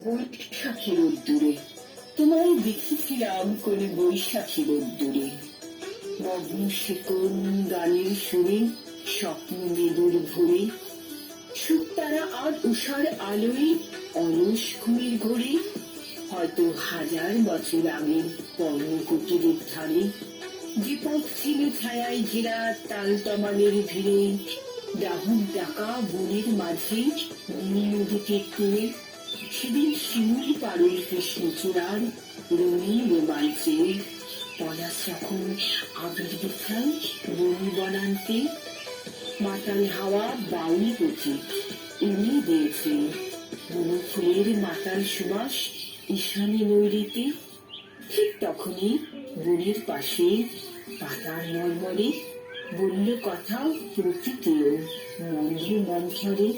বৈশাখী রোদ্দুরে তোমায় দেখেছিলাম কোন বৈশাখী রোদ্দুরে, মগ্ন সেকন গানের সুরে, স্বপ্ন মেদুর ভরে, শুকতারা আর উষার আলোয় অলস ঘুমের ঘোরে, হয়তো হাজার বছর আগের পর্ণকুটিরের ধারে, যে পথ ছিল ছায়ায় ঘেরা তালতমালের ভিড়ে, ডাহুক ডাকা বনের মাঝে নীল নদীকে তুলে, সেদিন শিমুল পাড়ের কৃষ্ণচূড়ার রঙিন রোমাঞ্চে, পলাশ যখন আবির বিছায় বনি বনান্তে, মাতাল হাওয়া বাউল পথিক এনে দিয়েছে বন ফুলের মাতাল সুবাস ঈশানী নৈরিতে। ঠিক তখনই বনের পাশে পাতার মর্মরে বলল কথা প্রকৃতিও মন্দ্র মন্থরে,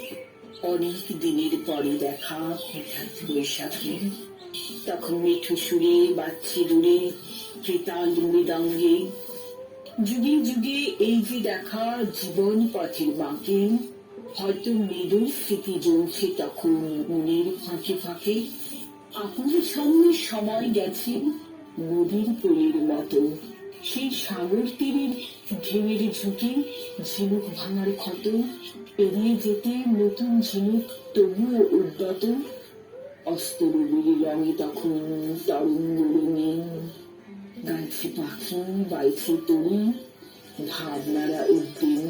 অনেক দিনের পরে দেখা হঠাৎ বৈশাখী, তখন মিঠু সুরে বাজছে দূরে ক্রেতাল মৃদঙ্গে, যুগে যুগে এই যে দেখা জীবন পথের বাঁকে, হয়তো মৃদুল স্মৃতি জ্বলছে তখন মনের ফাঁকে ফাঁকে, আপন সামনে সময় গেছে নদীর কোলের মতো, সেই সাগর তীরের ঢেউয়ের ঝুঁকি, ঝিনুক ভাঙার ক্ষত, এড়িয়ে যেতে নতুন ঝিনুক তবুও উদ্যত, অস্তরবীর রঙে তখন তরঙ্গ রঙিন, গাইছে পাখি বাইছে তরুণ, ভাবনারা উদ্দিন।